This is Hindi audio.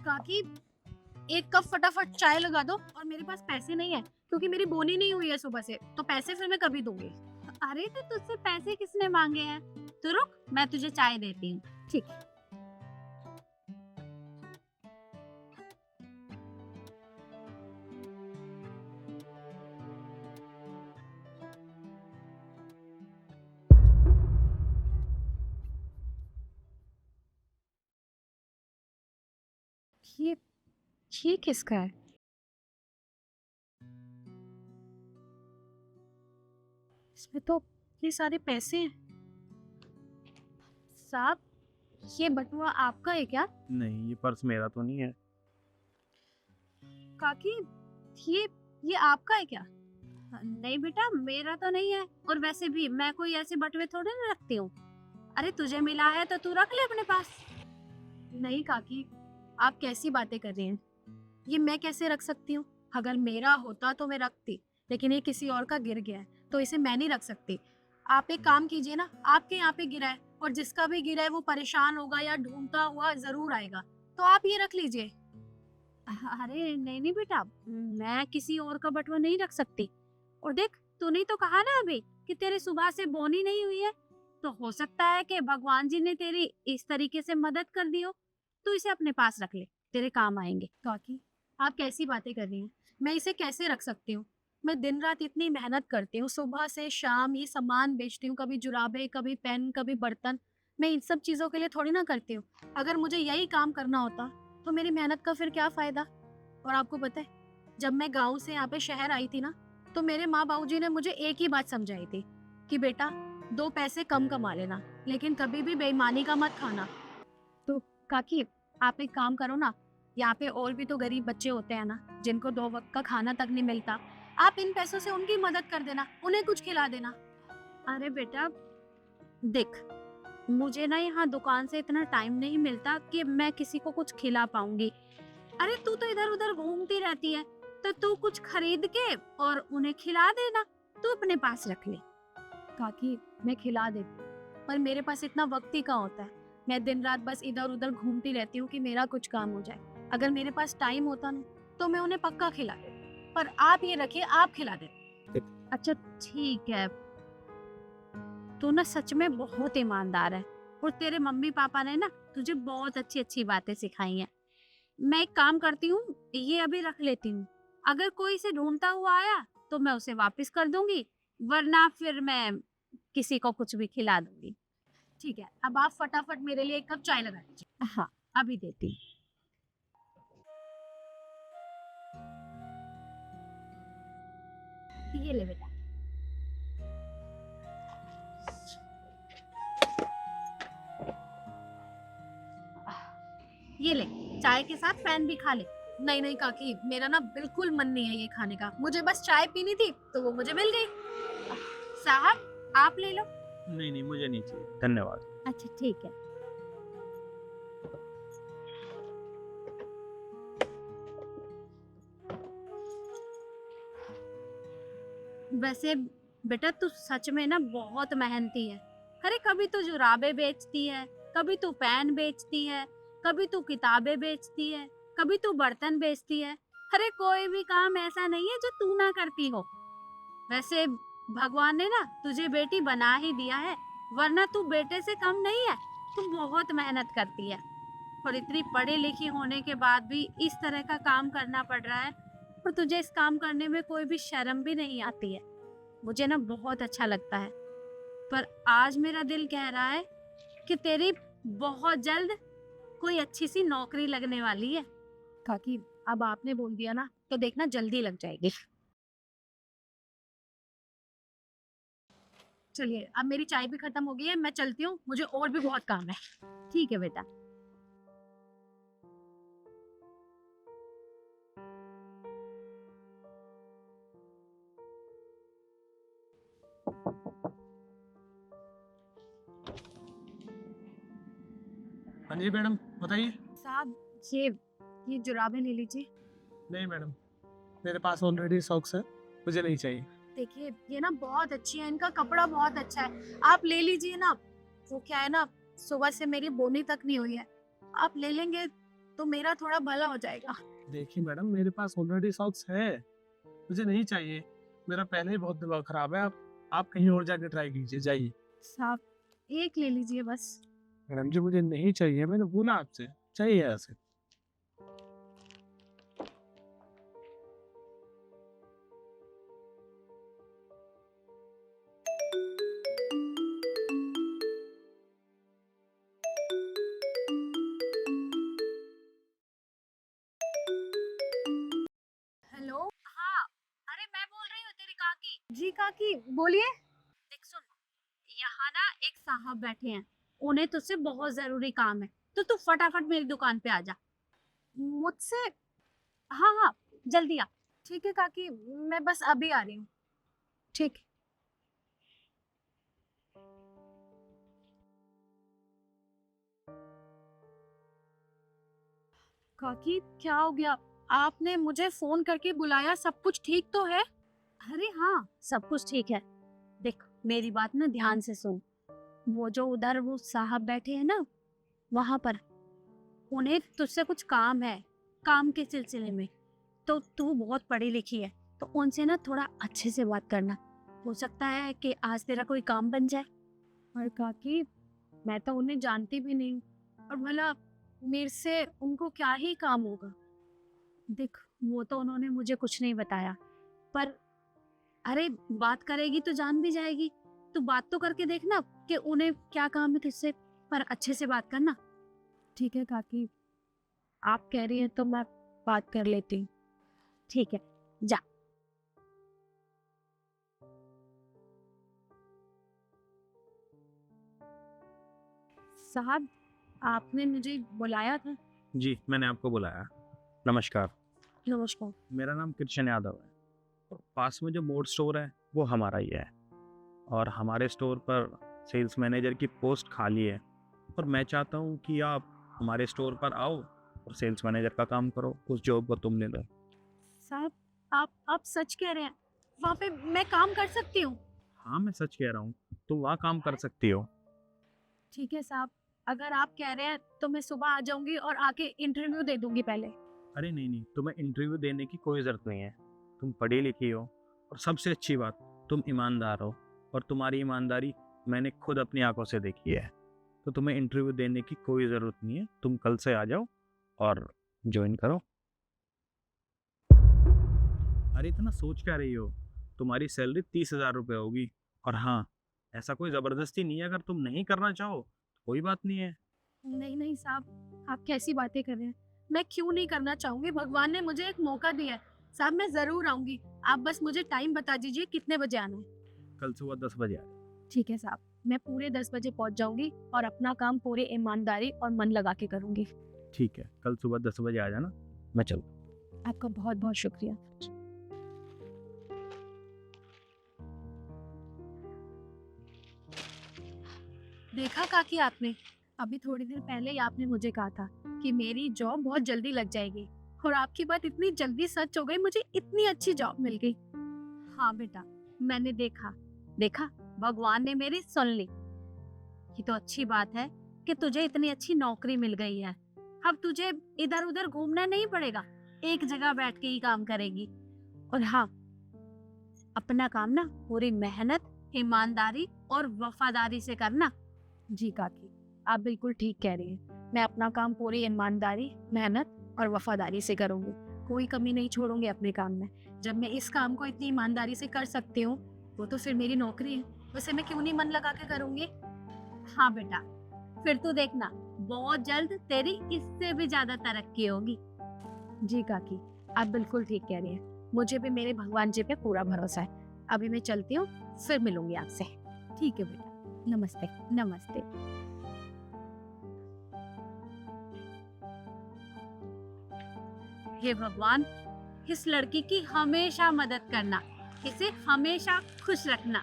काकी, एक कप फटाफट चाय लगा दो। और मेरे पास पैसे नहीं है क्योंकि मेरी बोनी नहीं हुई है सुबह से, तो पैसे फिर मैं कभी दूंगी। अरे तो तुझसे पैसे किसने मांगे हैं? तू रुक, मैं तुझे चाय देती हूँ। ठीक है। ये ये किसका है? इसमें तो ये सारे पैसे हैं। साहब, ये बटुआ आपका है क्या? नहीं, ये पर्स मेरा तो नहीं है। काकी, ये ये आपका है क्या? नहीं बेटा, मेरा तो नहीं है। और वैसे भी मैं कोई ऐसे बटुए थोड़े ना रखती हूँ। अरे तुझे मिला है तो तू रख ले अपने पास। नहीं काकी, आप कैसी बातें कर रही हैं? ये मैं कैसे रख सकती हूँ? अगर मेरा होता तो मैं रखती, लेकिन ये किसी और का गिर गया है तो इसे मैं नहीं रख सकती। आप एक काम कीजिए ना, आपके यहाँ पे गिरा है और जिसका भी गिरा है वो परेशान होगा या ढूंढता हुआ जरूर आएगा, तो आप ये रख लीजिए। अरे नहीं नहीं बेटा, मैं किसी और का बटुआ नहीं रख सकती। और देख, तूने तो कहा ना अभी कि तेरी सुबह से बोनी नहीं हुई है, तो हो सकता है कि भगवान जी ने तेरी इस तरीके से मदद कर दी हो। तू इसे अपने पास रख ले, तेरे काम आएंगे। काकी, आप कैसी बातें कर रही हैं? मैं इसे कैसे रख सकती हूँ? मैं दिन रात इतनी मेहनत करती हूँ, सुबह से शाम ये सामान बेचती हूँ, कभी जुराबे, कभी पेन, कभी बर्तन। मैं इन सब चीजों के लिए थोड़ी ना करती हूँ। अगर मुझे यही काम करना होता तो मेरी मेहनत का फिर क्या फायदा? और आपको पता है, जब मैं गाँव से यहाँ पे शहर आई थी ना, तो मेरे माँ बाबूजी ने मुझे एक ही बात समझाई थी कि बेटा, 2 पैसे कम कमा लेना, लेकिन कभी भी बेईमानी का मत खाना। तो काकी, आप एक काम करो ना, यहाँ पे और भी तो गरीब बच्चे होते हैं ना, जिनको 2 वक्त का खाना तक नहीं मिलता। आप इन पैसों से उनकी मदद कर देना, उन्हें कुछ खिला देना। अरे बेटा देख, मुझे ना यहाँ दुकान से इतना टाइम नहीं मिलता कि मैं किसी को कुछ खिला पाऊंगी। अरे तू तो इधर उधर घूमती रहती है, तो तू कुछ खरीद के और उन्हें खिला देना। तू अपने पास रख ले। काकी, मैं खिला देती, पर मेरे पास इतना वक्त ही कहाँ होता है। मैं दिन रात बस इधर उधर घूमती रहती हूँ कि मेरा कुछ काम हो जाए। अगर मेरे पास टाइम होता ना, तो मैं उन्हें पक्का खिला देती, पर आप ये रखिए, आप खिला दे। अच्छा ठीक है। तू ना सच में बहुत ईमानदार है, और तेरे मम्मी पापा ने ना तुझे बहुत अच्छी अच्छी बातें सिखाई हैं। मैं एक काम करती हूँ, ये अभी रख लेती हूँ। अगर कोई इसे ढूंढता हुआ आया तो मैं उसे वापस कर दूंगी, वरना फिर मैं किसी को कुछ भी खिला दूंगी। ठीक है, अब आप फटाफट मेरे लिए 1 कप चाय लगा दीजिए। हाँ, अभी देती हूँ। ये ले बेटा। ये ले, चाय के साथ पैन भी खा ले। नहीं नहीं काकी, मेरा ना बिल्कुल मन नहीं है ये खाने का। मुझे बस चाय पीनी थी तो वो मुझे मिल गई। साहब, आप ले लो। नहीं नहीं, मुझे नहीं चाहिए, धन्यवाद। अच्छा ठीक है। वैसे बेटा, तू सच में ना बहुत मेहनती है। अरे कभी तू जुराबे बेचती है, कभी तू पेन बेचती है, कभी तू किताबें बेचती है, कभी तू बर्तन बेचती है। अरे कोई भी काम ऐसा नहीं है जो तू ना करती हो। वैसे भगवान ने ना तुझे बेटी बना ही दिया है, वरना तू बेटे से कम नहीं है। तू बहुत मेहनत करती है, और इतनी पढ़ी लिखी होने के बाद भी इस तरह का काम करना पड़ रहा है, और तुझे इस काम करने में कोई भी शर्म भी नहीं आती है। मुझे ना बहुत अच्छा लगता है। पर आज मेरा दिल कह रहा है कि तेरी बहुत जल्द कोई अच्छी सी नौकरी लगने वाली है। काकी, अब आपने बोल दिया ना, तो देखना जल्दी लग जाएगी। चलिए, अब मेरी चाय भी खत्म हो गई है, मैं चलती हूँ, मुझे और भी बहुत काम है। ठीक है बेटा। हाँ जी मैडम, बताइए। साहब, ये जुराबें ले लीजिए। नहीं मैडम, मेरे पास ऑलरेडी सॉक्स है, मुझे नहीं चाहिए। देखिए, ये ना बहुत अच्छी है, इनका कपड़ा बहुत अच्छा है, आप ले लीजिए ना। वो क्या है ना, सुबह से मेरी बोनी तक नहीं हुई है, आप ले लेंगे तो मेरा थोड़ा भला हो जाएगा। देखिए मैडम, मेरे पास ऑलरेडी सॉक्स है, मुझे नहीं चाहिए। मेरा पहले ही बहुत दिमाग खराब है। आप कहीं और जाके ट्राई कीजिए, जाइए। साहब एक ले लीजिए बस। मैडम जी, मुझे नहीं चाहिए, मैंने बोला आपसे चाहिए ऐसे। हेलो। हाँ, अरे मैं बोल रही हूँ तेरी काकी। जी काकी बोलिए। देख सुन, यहाँ ना एक साहब बैठे हैं, उन्हें तुझसे बहुत जरूरी काम है, तो तू फटाफट मेरी दुकान पे आ जा। मुझसे? हाँ हाँ, जल्दी आ। ठीक है काकी, मैं बस अभी आ रही हूँ। ठीक। काकी क्या हो गया? आपने मुझे फोन करके बुलाया, सब कुछ ठीक तो है? अरे हाँ, सब कुछ ठीक है। देख मेरी बात ना ध्यान से सुन। वो जो उधर वो साहब बैठे हैं ना, वहां पर उन्हें तुझसे कुछ काम है, काम के सिलसिले में। तो तू बहुत पढ़ी लिखी है, तो उनसे ना थोड़ा अच्छे से बात करना। हो सकता है कि आज तेरा कोई काम बन जाए। और काकी मैं तो उन्हें जानती भी नहीं हूँ, और भला मेरे से उनको क्या ही काम होगा। देख वो तो उन्होंने मुझे कुछ नहीं बताया, पर अरे बात करेगी तो जान भी जाएगी। तू बात तो करके देखना कि उन्हें क्या काम है तुझसे, पर अच्छे से बात करना। ठीक है काकी, आप कह रही हैं तो मैं बात कर लेती हूँ। ठीक है, जा। साहब आपने मुझे बुलाया था? जी, मैंने आपको बुलाया। नमस्कार, नमस्कार। मेरा नाम कृष्ण यादव है और पास में जो मोड़ स्टोर है वो हमारा ही है और हमारे स्टोर पर सेल्स मैनेजर की पोस्ट खाली है और मैं चाहता हूँ कि आप हमारे स्टोर पर आओ और सेल्स मैनेजर का काम करो, उस जॉब को तुम ले लो। साहब आप सच कह रहे हैं? वहाँ पे मैं काम कर सकती हूँ? हाँ, मैं सच कह रहा हूँ, तुम वहाँ काम कर सकती हो। ठीक है साहब, अगर आप कह रहे हैं तो मैं सुबह आ जाऊंगी और आके इंटरव्यू दे दूंगी पहले। अरे नहीं नहीं, तुम्हें इंटरव्यू देने की कोई ज़रूरत नहीं है। तुम पढ़ी लिखी हो और सबसे अच्छी बात, तुम ईमानदार हो और तुम्हारी ईमानदारी मैंने खुद अपनी आंखों से देखी है। तो तुम्हें इंटरव्यू देने की कोई ज़रूरत नहीं है, तुम कल से आ जाओ और ज्वाइन करो। अरे इतना सोच क्या रही हो, तुम्हारी सैलरी 30,000 रुपये होगी। और हाँ, ऐसा कोई ज़बरदस्ती नहीं है, अगर तुम नहीं करना चाहो तो कोई बात नहीं है। नहीं नहीं साहब, आप कैसी बातें कर रहे हैं? मैं क्यों नहीं करना चाहूंगी? भगवान ने मुझे एक मौका दिया है। साहब मैं जरूर आऊंगी, आप बस मुझे टाइम बता दीजिए कितने बजे आना है। कल सुबह 10 बजे आ जाओ। ठीक है साहब, मैं पूरे 10 बजे पहुंच जाऊंगी और अपना काम पूरी ईमानदारी और मन लगा के करूंगी। ठीक है, कल सुबह 10 बजे आ जाना, मैं चलता हूँ। आपका बहुत बहुत शुक्रिया। देखा काकी आपने, अभी थोड़ी देर पहले ही आपने मुझे कहा था कि मेरी जॉब बहुत जल्दी लग जाएगी, और आपकी बात इतनी जल्दी सच हो गई, मुझे इतनी अच्छी जॉब मिल गई। हाँ बेटा, मैंने देखा देखा, भगवान ने मेरी सुन ली। ये तो अच्छी बात है कि तुझे इतनी अच्छी नौकरी मिल गई है। अब तुझे इधर उधर घूमना नहीं पड़ेगा, एक जगह बैठ के ही काम करेगी। और हाँ, अपना काम ना पूरी मेहनत, ईमानदारी और वफादारी से करना। जी काकी, आप बिल्कुल ठीक कह रही हैं। मैं अपना काम पूरी ईमानदारी, मेहनत और वफादारी से करूंगी। कोई कमी नहीं छोड़ूंगी अपने काम में। जब मैं इस काम को इतनी ईमानदारी से कर सकती हूँ, वो तो फिर मेरी नौकरी है, उसे मैं क्यों नहीं मन लगा के करूंगी। हाँ बेटा, फिर तू देखना, बहुत जल्द तेरी इससे भी ज्यादा तरक्की होगी। जी काकी, आप बिल्कुल ठीक कह रही हैं। मुझे भी मेरे भगवान जी पे पूरा भरोसा है। अभी मैं चलती हूँ, फिर मिलूंगी आपसे। ठीक है बेटा, नमस्ते। नमस्ते। हे भगवान, इस लड़की की हमेशा मदद करना, इसे हमेशा खुश रखना।